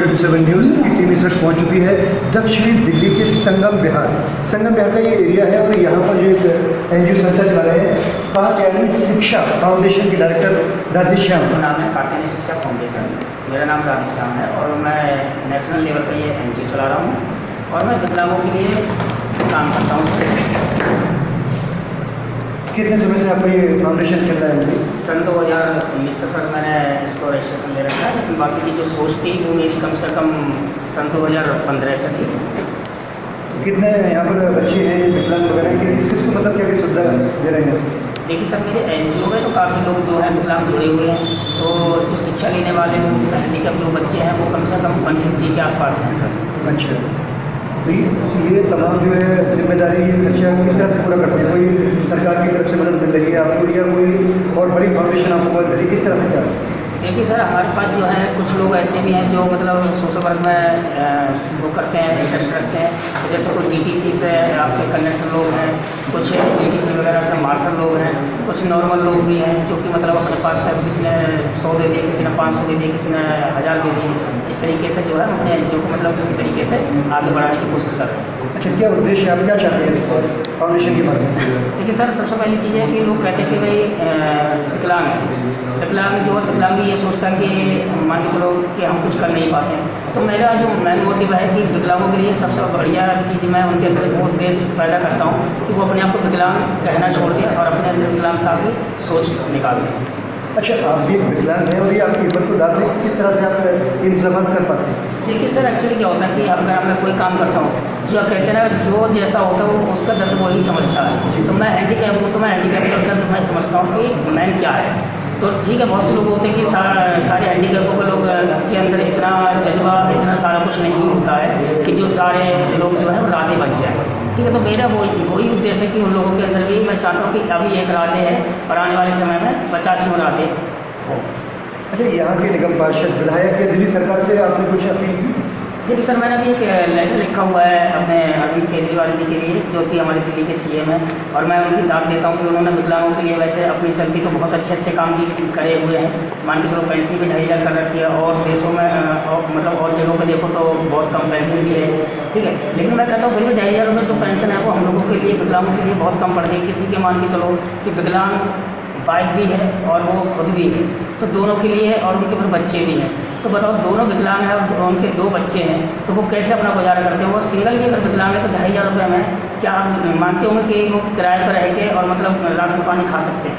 47 news की team इस वक्त पहुँच चुकी है दक्षिणी दिल्ली के संगम विहार का ये एरिया है और यहाँ पर जो एक NGO संस्था चला रहे हैं कात्यायनी शिक्षा फाउंडेशन के डायरेक्टर राधेश्याम। नाम है कात्यायनी शिक्षा फाउंडेशन। मेरा नाम राधेश्याम है और मैं नेशनल लेवल पर ये NGO चला रहा हूँ और मैं विकलांगों के लिए काम करता हूँ। कितने समय से आपका ये फाउंडेशन चल रहा है? सन 2019 से सर मैंने इसको रजिस्ट्रेशन ले रखा है, लेकिन बाकी की जो सोच थी वो मेरी कम से कम सन 2015 से थी। कितने यहाँ पर बच्चे हैं विकलांग वगैरह के किसको मतलब क्या सुविधा दे रहे हैं? देखिए सर, मेरे NGO में तो काफ़ी लोग जो हैं विकलांग जुड़े हुए हैं, तो जो शिक्षा लेने वाले हैंडीकैप जो बच्चे हैं वो कम से कम 150 के आसपास हैं सर। अच्छा, तो ये तमाम जो है जिम्मेदारी ये खर्चा किस तरह से पूरा करते हैं? कोई सरकार की तरफ से मदद मिल रही है आपको या कोई और बड़ी फाउंडेशन आपको मदद मिली, किस तरह से क्या? देखिए सर, हमारे पास जो है कुछ लोग ऐसे भी हैं जो मतलब सोशल वर्क में वो करते हैं, इंटरेस्ट रखते हैं। तो जैसे कुछ DTC से आपके कंडक्टर लोग हैं, कुछ DTC वगैरह से मार्शल लोग हैं, कुछ नॉर्मल लोग भी हैं जो कि मतलब अपने पास से किसी ने 100 दे दिए, किसी ने 500 दे दिए, किसी ने 1000 दे दिए। इस तरीके से जो है अपने NGO को मतलब किसी तरीके से आगे बढ़ाने की कोशिश कर रहे हैं। अच्छा, क्या उद्देश्य आप क्या चाहते हैं इस फाउंडेशन के माध्यम से? देखिए सर, सबसे पहली चीज़ है कि लोग कहते हैं कि भाई विकलांग है, विकलांग जो है विकलांग ये सोचता है कि मान के चलो कि हम कुछ कर नहीं पाते हैं। तो मेरा जो मेन मोटिव है कि विकलांगों के लिए सबसे बढ़िया चीज़ मैं उनके अंदर वो उद्देश्य पैदा करता हूँ कि वो अपने आप को विकलांग कहना छोड़ दें और अपने अंदर विकलांगता की सोच निकाल दें। अच्छा, आप भी एक विकलांग हैं और ये आपकी हिम्मत को डालते हैं, किस तरह से आप इंतजाम कर पाते हैं? देखिए सर, एक्चुअली क्या होता है कि अगर मैं कोई काम करता हूँ, जो कहते हैं ना जो जैसा होता है वो उसका दर्द वही समझता है। तो मैं हैंडीकैप हूँ तो मैं हैंडीकैप का दर्द मैं समझता हूँ कि मैं क्या है। तो ठीक है, बहुत से लोग होते हैं कि सारे हैंडीकैपों के लोग के अंदर इतना जज्बा, इतना सारा कुछ नहीं होता है कि जो सारे लोग जो है वो राधे बन जाए। ठीक है, तो मेरा वही उद्देश्य है कि उन लोगों के अंदर भी मैं चाहता हूँ कि अभी एक राधे है और आने वाले समय में 50 राधे हो। अच्छा, यहाँ के निगम पार्षद विधायक या दिल्ली सरकार से आपने कुछ अपील की? देखिए सर, मैंने अभी एक लेटर लिखा हुआ है अपने अरविंद केजरीवाल जी के लिए, जो कि हमारे दिल्ली के CM हैं, और मैं उनकी दाद देता हूँ कि उन्होंने विकलांगों के लिए वैसे अपनी चलती तो बहुत अच्छे काम भी करे हुए हैं। मान के चलो पेंशन भी 2,500 कर रखी है और देशों में मतलब और जगहों पर देखो तो बहुत कम पेंशन भी है। ठीक है, लेकिन मैं कहता हूँ फिर भी 2,500 रुपये जो पेंशन है वो हम लोगों के लिए, विकलांगों के लिए बहुत कम पड़ गई। किसी के मान के चलो कि विकलांग बाइक भी है और वो खुद भी है, तो दोनों के लिए है और उनके फिर बच्चे भी हैं। तो बताओ, दोनों विकलांग हैं और उनके 2 बच्चे हैं, तो वो कैसे अपना गुजारा करते हैं? वो सिंगल भी अगर विकलांग है तो 2,500 रुपये में क्या आप मानते होंगे कि वो किराए पर रह के और मतलब राशन पानी खा सकते हैं?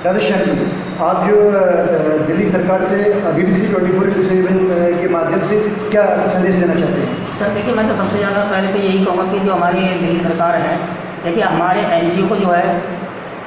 राधेश्याम जी, आप जो दिल्ली सरकार से BBC 24/7 के माध्यम से क्या संदेश देना चाहते हैं? सर देखिए, मैं तो सबसे ज़्यादा पहले तो यही कहूँगा कि जो हमारी दिल्ली सरकार है, देखिए हमारे NGO को जो है,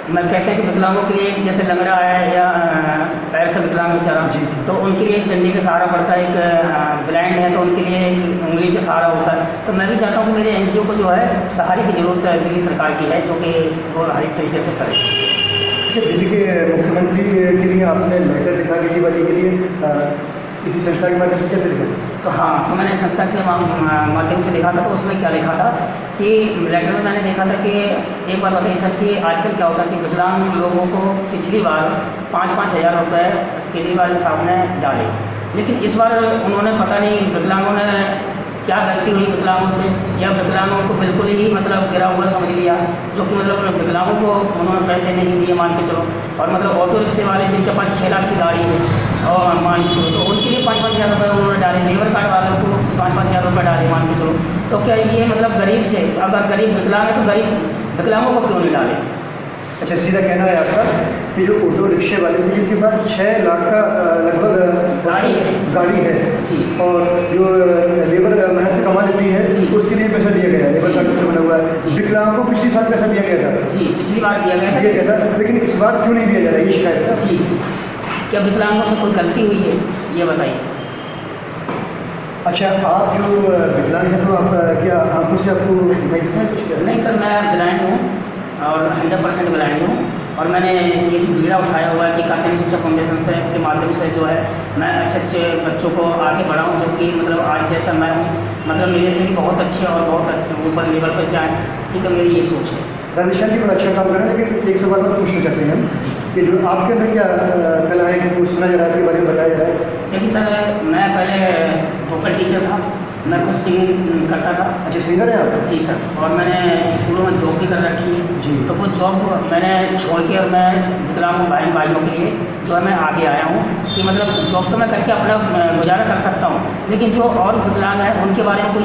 मैं कहते हैं कि विकलांगों के लिए जैसे लंगड़ा है या पैर से विकलांग बेचारा, तो उनके लिए एक डंडे का सहारा पड़ता है, एक ब्लाइंड है तो उनके लिए उंगली का सहारा होता है। तो मैं भी चाहता हूँ कि मेरे NGO को जो है सहारे की ज़रूरत है दिल्ली सरकार की है, जो कि वो हर एक तरीके से करे। अच्छा, दिल्ली के मुख्यमंत्री के लिए आपने लेटर लिखा केजरीवाल के लिए किसी संस्था के माध्यम से कैसे लिखा? तो हाँ, तो मैंने संस्था के माध्यम से लिखा था। तो उसमें क्या लिखा था कि लेटर में मैंने देखा था कि एक बात बताइए सर कि आजकल क्या होता है कि विकलांग लोगों को पिछली बार 5-5 हज़ार रुपये केजरीवाल साहब ने डाले, लेकिन इस बार उन्होंने पता नहीं विकलांगों ने क्या गलती हुई विकलांगों से, या विकलांगों को बिल्कुल ही मतलब गिरा हुआ समझ लिया, जो कि मतलब विकलांगों को उन्होंने पैसे नहीं दिए मान के चलो। और मतलब ऑटो रिक्शे वाले जिनके पास 6 लाख की गाड़ी है और मान के चलो, तो उनके लिए 5-5 हज़ार रुपये उन्होंने डाले। लेबर कार्ड वालों को 5-5 हज़ार रुपये डाले मान के चलो। तो क्या ये मतलब गरीब थे? अगर गरीब विकलांग है तो गरीब विकलांगों को क्यों नहीं डाले? अच्छा, सीधा कहना है आपका कि जो ऑटो रिक्शे वाले थे जिनके पास 6 लाख का लगभग गाड़ी है जी, और जो लेबर मेहनत से कमा लेती है उसके लिए पैसा दिया गया है, लेबर कार्ड से बना हुआ है। विकलांगों को पिछली साल पैसा दिया गया था जी, पिछली बार दिया गया था, लेकिन इस बार क्यों नहीं दिया जा रहा है, ये शिकायत है जी। क्या विकलांगों से कोई गलती हुई है, ये बताइए। अच्छा, आप जो विकलांग हैं तो आप क्या आंखों से आपको दिखाई देता है कुछ? नहीं सर, मैं ब्लाइंड हूँ और 100% ब्लाइंड हूँ, और मैंने ये बीड़ा उठाया हुआ है कि कात्यायनी शिक्षा फाउंडेशन से के माध्यम से जो है मैं अच्छे बच्चों को आगे बढ़ाऊँ, जो कि मतलब आज जैसा मैं हूँ मतलब मेरे से भी बहुत अच्छे और बहुत ऊपर लेवल पर जाएँ। ठीक है, मेरी ये सोच है। राधेश्याम जी बड़ा अच्छा काम कर रहे हैं, लेकिन एक सवाल और पूछना चाहते हैं हम कि जो आपके अंदर क्या कला है वो सुना जा रहा है, आपके बारे में बताया जा रहा है? देखिए सर, मैं पहले वोकल टीचर था, मैं खुद सिंगिंग करता था। अच्छा, सिंगर हैं आप? जी सर, और मैंने स्कूलों में जॉब भी कर रखी है जी। तो वो जॉब मैंने छोड़ के और मैं विकलांग भाइयों के लिए जो है मैं आगे आया हूँ कि मतलब जॉब तो मैं करके अपना गुजारा कर सकता हूँ, लेकिन जो और विकलांग हैं उनके बारे में कोई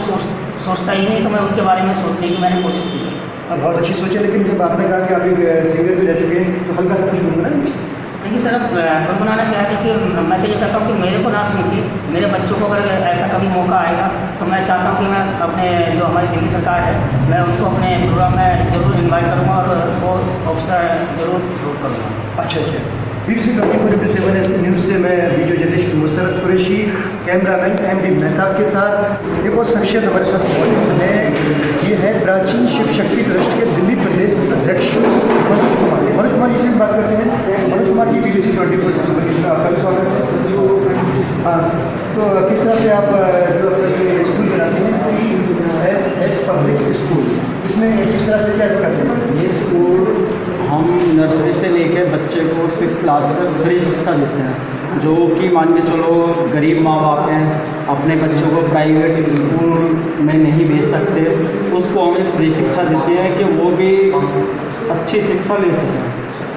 सोचता ही नहीं, तो मैं उनके बारे में सोचने की मैंने कोशिश की है। अब बहुत अच्छी सोच है, लेकिन जब आपने कहा कि आप एक सिंगर भी रह चुके हैं तो हल्का सा कुछ गुनगुनाएंगे? देखिए सर, अब गुनगुनाना क्या है कि मैं तो ये कहता हूँ कि मेरे को ना सुन के मेरे बच्चों को अगर ऐसा कभी मौका आएगा तो मैं चाहता हूँ कि मैं अपने जो हमारी दिल्ली सरकार है मैं उनको अपने प्रोग्राम में ज़रूर इन्वाइट करूँगा और वो अवसर ज़रूर करूँगा। अच्छा अच्छा। BBC न्यूज़ से मैं video journalist Musarrat Qureshi, cameraman MD Mehtab के साथ एक और शख्सियत हमारे साथ मौजूद है। ये है प्राचीन शिव शक्ति ट्रस्ट के दिल्ली प्रदेश अध्यक्ष मनोज कुमार। मनोज कुमार जी से भी बात करते हैं। मनोज कुमार जी, BBC 24 आपका भी स्वागत है। हाँ, तो किस तरह से आप जो अपने स्कूल बनाते हैं एस पब्लिक स्कूल, इसमें किस तरह से कैसे करते हैं? ये स्कूल हम नर्सरी से लेकर बच्चे को 6th क्लास तक फ्री शिक्षा देते हैं। जो कि मान के चलो गरीब माँ बाप हैं, अपने बच्चों को प्राइवेट स्कूल में नहीं भेज सकते, उसको हमें फ्री शिक्षा देते हैं कि वो भी अच्छी शिक्षा ले सकें।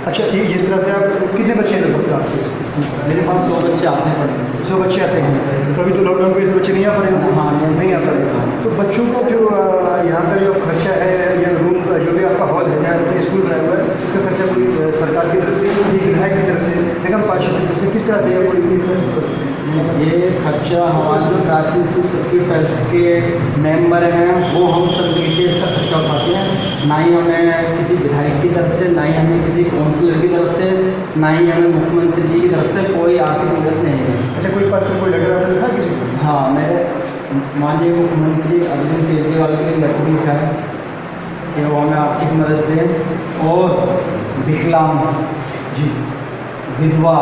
अच्छा ठीक, जिस तरह से आप कितने बच्चे हैं लगभग आपके? मेरे पास 100 बच्चे आते हैं पढ़ने। 100 बच्चे आते हैं। तो अभी तो लॉकडाउन के वजह से बच्चे नहीं आ पा रहे? हाँ, नहीं आ पा रहे। तो बच्चों को जो यहाँ का जो खर्चा है या रूम का जो भी आपका हॉल है जहाँ आपने स्कूल बनाया हुआ है, इसका खर्चा कोई सरकार की तरफ से, विधायक की तरफ से, निगम पार्षद की तरफ से किस तरह से कोई? ये खर्चा हमारे जो प्राचीन शिव शक्ति ट्रस्ट के मेंबर हैं वो हम सब मिलकर इसका खर्चा उठाते हैं। ना ही हमें किसी विधायक की तरफ से, ना ही हमें किसी काउंसिलर की तरफ से, ना ही हमें मुख्यमंत्री जी की तरफ से कोई आर्थिक मदद नहीं है। अच्छा, कोई पत्र, कोई लेटर आपने लिखा किसी को? हाँ, मेरे माननीय मुख्यमंत्री अरविंद केजरीवाल के लेटर लिखा है कि वो हमें आर्थिक मदद दें और विकलांग जी, विधवा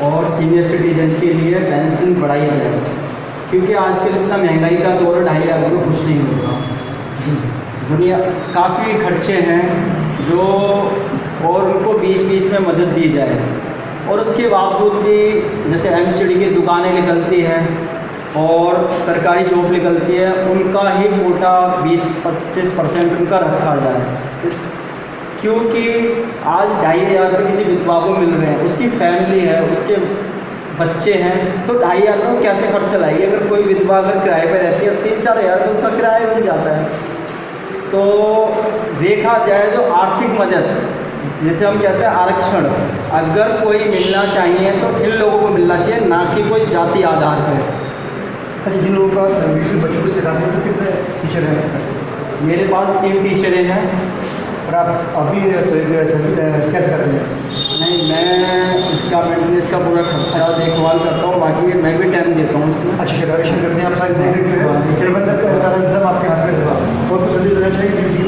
और सीनियर सिटीजन के लिए पेंशन बढ़ाई जाए, क्योंकि आजकल इतना महंगाई का दौर है, 2,500 रुपये कुछ नहीं होगा। दुनिया काफ़ी खर्चे हैं जो, और उनको बीच में मदद दी जाए। और उसके बावजूद भी जैसे MCD की दुकानें निकलती हैं और सरकारी जॉब निकलती है, उनका ही कोटा 20-25% उनका रखा जाए, क्योंकि आज 2,500 रुपये किसी विधवा को मिल रहे हैं, उसकी फैमिली है, उसके बच्चे हैं, तो 2,500 रुपये कैसे खर्च चलाएगी? अगर कोई विधवा अगर किराए पर रहती है 3-4 हज़ार तो उसका किराया मिल जाता है। तो देखा जाए जो आर्थिक मदद, जैसे हम कहते हैं आरक्षण, अगर कोई मिलना चाहिए तो इन लोगों को मिलना चाहिए, ना कि कोई जाति आधार पर। अच्छा, जिन लोगों का बच्चों को सिखाते हैं तो कितने टीचर हैं? मेरे पास 3 टीचरें हैं। और आप अभी कैसे कर रहे हैं? नहीं, मैं इसका मेंटेनेंस का पूरा खर्चा देखभाल करता हूँ, बाकी मैं भी टाइम देता हूँ इसमें। अच्छी डेकोरेशन करते हैं आप, सारी देख रहे हैं, प्रबंधक का सारा इंतजाम आपके हाथ में होगा। और कुछ संदेश देना चाहिए किसी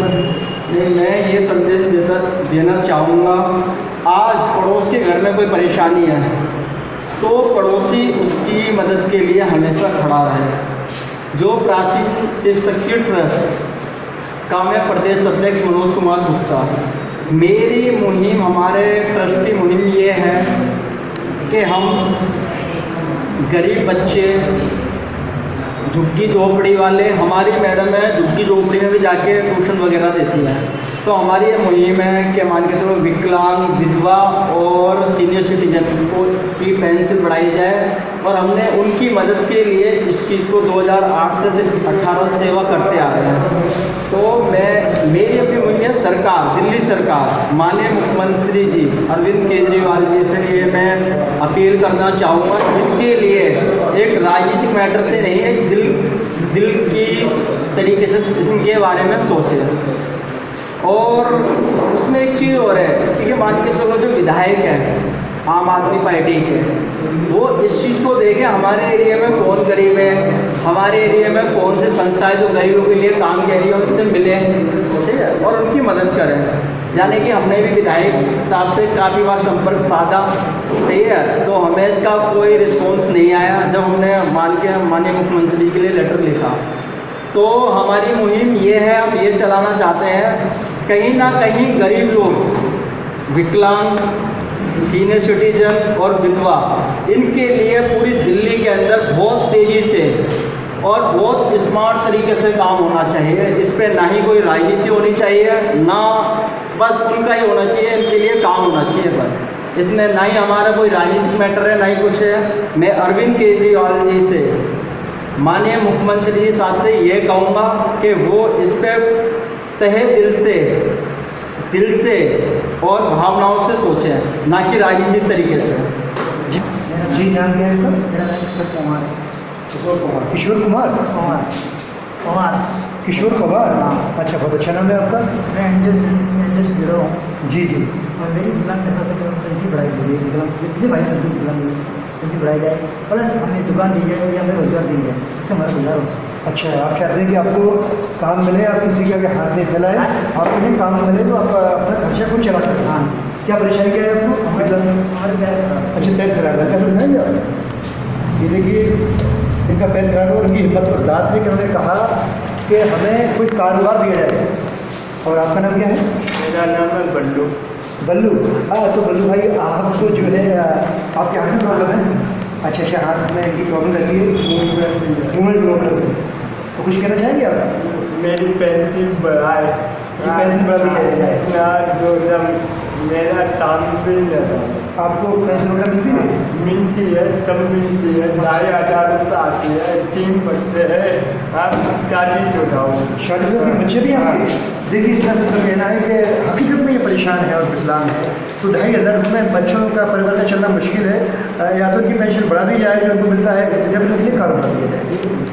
नहीं, मैं ये संदेश देना चाहूँगा, आज पड़ोस के घर में कोई परेशानी है तो पड़ोसी उसकी मदद के लिए हमेशा खड़ा रहे। जो प्राचीन शिव शक्ति ट्रस्ट का मैं प्रदेश अध्यक्ष मनोज कुमार गुप्ता, मेरी मुहिम, हमारे ट्रस्ट की मुहिम ये है कि हम गरीब बच्चे, झुग्गी झोपड़ी वाले, हमारी मैडम है झुग्गी झोपड़ी में भी जाके ट्यूशन वगैरह देती है, तो हमारी ये मुहिम है कि मान के चलो विकलांग, विधवा और सीनियर सिटीजन को की पेंशन बढ़ाई जाए। और हमने उनकी मदद के लिए इस चीज़ को 2008 से 18 सेवा करते आ रहे हैं। तो मेरी अपनी मुहिम है, सरकार, दिल्ली सरकार, माननीय मुख्यमंत्री जी अरविंद केजरीवाल जी से ये मैं अपील करना चाहूँगा, इनके लिए एक राजनीतिक मैटर से नहीं, एक दिल की तरीके से इनके बारे में सोचें। और उसमें एक चीज़ और है कि मान के चलो जो विधायक हैं आम आदमी पार्टी के, वो इस चीज़ को देखें हमारे एरिया में कौन गरीब है, हमारे एरिया में कौन से संस्थाएं जो गरीबों के लिए काम कर रही है उनसे मिलें, ठीक है, और उनकी मदद करें। यानी कि हमने भी विधायक साहब से काफ़ी बार संपर्क साधा, सही है, तो हमें इसका कोई रिस्पॉन्स नहीं आया। जब हमने माननीय मुख्यमंत्री के लिए लेटर लिखा, तो हमारी मुहिम ये है, हम ये चलाना चाहते हैं, कहीं ना कहीं गरीब लोग, विकलांग, सीनियर सिटीजन और विधवा, इनके लिए पूरी दिल्ली के अंदर बहुत तेज़ी से और बहुत स्मार्ट तरीके से काम होना चाहिए। इस पे ना ही कोई राजनीति होनी चाहिए, ना बस उनका ही होना चाहिए, इनके लिए काम होना चाहिए बस। इसमें ना ही हमारा कोई राजनीतिक मैटर है, ना ही कुछ है। मैं अरविंद केजरीवाल जी से, माननीय मुख्यमंत्री जी साहब से ये कहूँगा कि वो इस पे तहे दिल से और भावनाओं से सोचें, ना कि राजनीतिक तरीके से। जी नाम क्या है इसका? मेरा नाम किशोर कुमार है। किशोर कुमार। किशोर कुमार? कुमार किशोर कुमार, हाँ। अच्छा, बहुत अच्छा नाम है आपका। मैं एनजीओ से जुड़ा हूँ जी जी। और मेरी विकलांग दफा तक पेंशन बढ़ाई गई है। विकलांग जितनी भाई बनती है विकलांग पेंशन बढ़ाई जाए, प्लस हमें दुकान दी जाए या हमें रोजगार दी जाए, इससे हमारा गुजार हो सके। अच्छा, आप चाहते हैं कि आपको काम मिले, आप किसी के आगे हाथ नहीं फैलाएं, आपको नहीं काम मिले तो आप अपना खर्चा खुद चला सकते हैं। हाँ। क्या परेशानी क्या है आपको? हमारे पैर खराब। अच्छा, पैर खराब है, क्या दिखाएंगे आप? ये देखिए, इनका पैर खराब है और इनकी हिम्मत और दाद है कि उन्होंने कहा कि हमें कोई कारोबार दिया जाए। और आपका नाम क्या है? मेरा नाम है बल्लू। बल्लू। हाँ, तो बल्लू भाई, आपको जो है आपके हाथ में प्रॉब्लम है? अच्छा, हाथ में इनकी प्रॉब्लम लगी है, मूवमेंट प्रॉब्लम है। तो कुछ कहना चाहेंगे आप? मेरी पेंसिल बढ़ाए, जी, पेंसिल बढ़ा दी जाए। ना जो जब मेरा काम भी लगा आपको पेंशन वगैरह मिलती है? मिलती है, सब मिलती है, 2,500 रुपये आती है, 3 बच्चे हैं, आप शादी चुनाओ। शादी के बच्चे भी हैं आपके? देखिए, इसका मतलब कहना है कि हकीकत में ये परेशान है और विकलांग है, तो 2,500 रुपये में बच्चों का परिवार का चलना मुश्किल है। या तो उनकी पेंशन बढ़ा दी जाए जो उनको मिलता है, जब उनके लिए कारोबार दिया जाए।